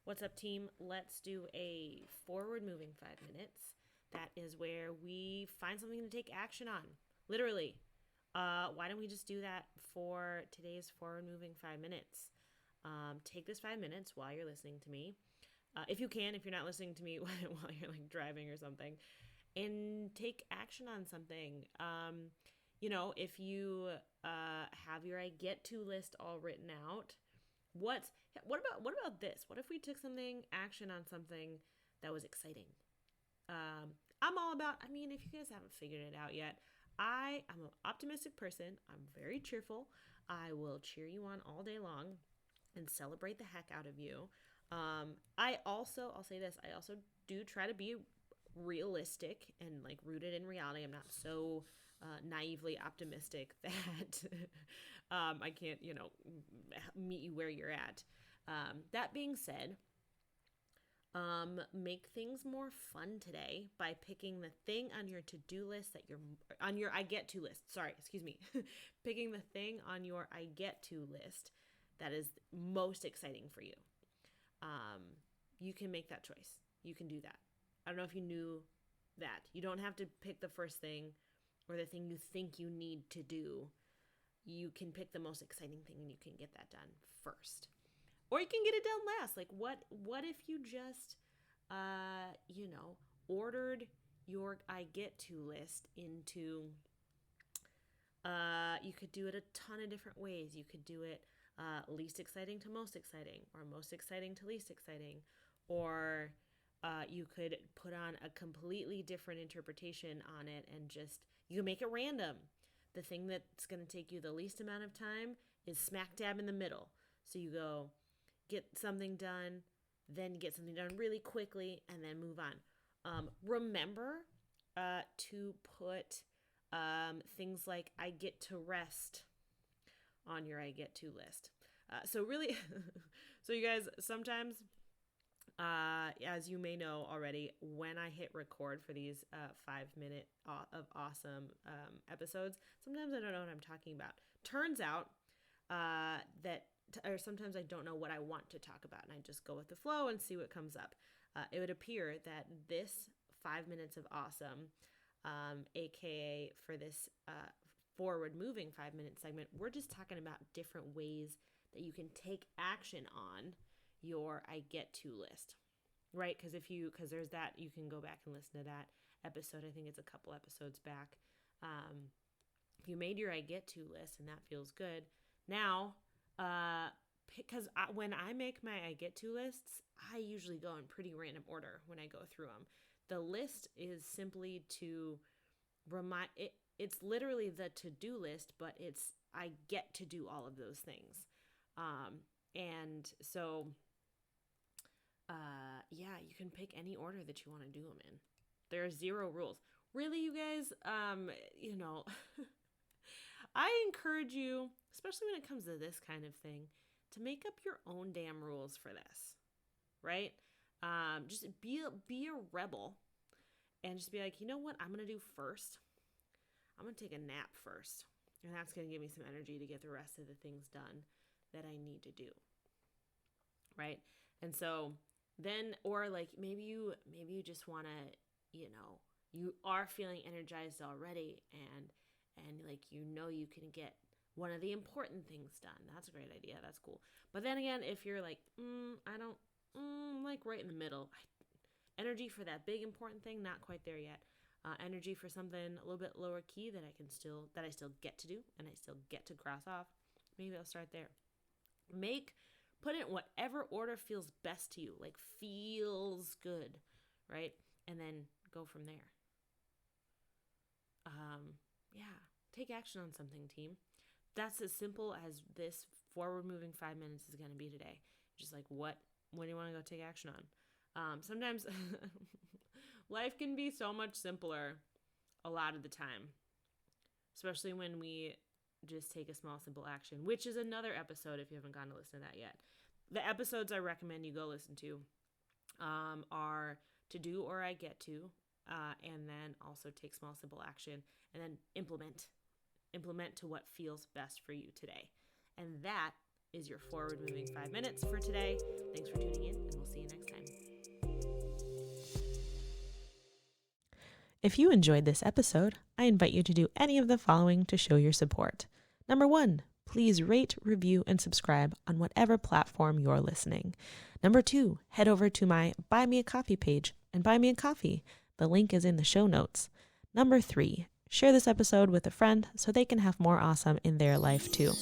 What's up, team? Let's do a forward moving 5 minutes. That is where we find something to take action on. Literally. Why don't we just do that for today's forward moving 5 minutes? Take this 5 minutes while you're listening to me. If you can, if you're not listening to me while you're like driving or something, and take action on something. If you have your I get to list all written out, what what about this? What if we took something action on something that was exciting? I'm all about. I mean, if you guys haven't figured it out yet, I'm an optimistic person. I'm very cheerful. I will cheer you on all day long and celebrate the heck out of you. I'll say this. I also do try to be realistic and like rooted in reality. I'm not so naively optimistic that I can't, meet you where you're at. That being said, make things more fun today by picking the thing on your to-do list that you're on your I get to list. Sorry, excuse me. Picking the thing on your I get to list that is most exciting for you. You can make that choice. You can do that. I don't know if you knew that. You don't have to pick the first thing or the thing you think you need to do. You can pick the most exciting thing and you can get that done first. Or you can get it done last. Like what if you just ordered your I get to list into you could do it a ton of different ways. You could do it least exciting to most exciting, or most exciting to least exciting, or you could put on a completely different interpretation on it and just, you can make it random. The thing that's going to take you the least amount of time is smack dab in the middle. So you go get something done, then get something done really quickly, and then move on. Remember to put things like I get to rest on your I get to list. So really, so you guys, sometimes, as you may know already, when I hit record for these 5 minute of awesome episodes, sometimes I don't know what I'm talking about. Turns out or sometimes I don't know what I want to talk about, and I just go with the flow and see what comes up. It would appear that this 5 minutes of awesome, aka for this forward moving 5 minute segment, we're just talking about different ways that you can take action on your I get to list, right? Because there's that, you can go back and listen to that episode. I think it's a couple episodes back. If you made your I get to list and that feels good, now, because when I make my I get to lists, I usually go in pretty random order when I go through them. The list is simply to remind it. It's literally the to-do list, but it's I get to do all of those things. And so, yeah, you can pick any order that you want to do them in. There are zero rules. Really, you guys, I encourage you, especially when it comes to this kind of thing, to make up your own damn rules for this, right? Just be a rebel and just be like, you know what I'm going to do first? I'm going to take a nap first. And that's going to give me some energy to get the rest of the things done that I need to do. Right? And so then, or like maybe you just want to, you are feeling energized already and like, you can get one of the important things done. That's a great idea. That's cool. But then again, if you're like, I don't, like right in the middle, energy for that big important thing, not quite there yet. Energy for something a little bit lower key that I still get to do and I still get to cross off. Maybe I'll start there. Put it in whatever order feels best to you, like feels good, right? And then go from there. Yeah, take action on something, team. That's as simple as this forward moving 5 minutes is going to be today. Just like what do you want to go take action on? Sometimes life can be so much simpler a lot of the time, especially when we just take a small, simple action, which is another episode if you haven't gone to listen to that yet. The episodes I recommend you go listen to are To Do or I Get To, and then also take small, simple action, and then implement to what feels best for you today. And that is your forward moving 5 minutes for today. Thanks for tuning in, and we'll see you next time. If you enjoyed this episode, I invite you to do any of the following to show your support. Number 1, please rate, review, and subscribe on whatever platform you're listening. Number 2, head over to my Buy Me a Coffee page and buy me a coffee. The link is in the show notes. Number 3, share this episode with a friend so they can have more awesome in their life too.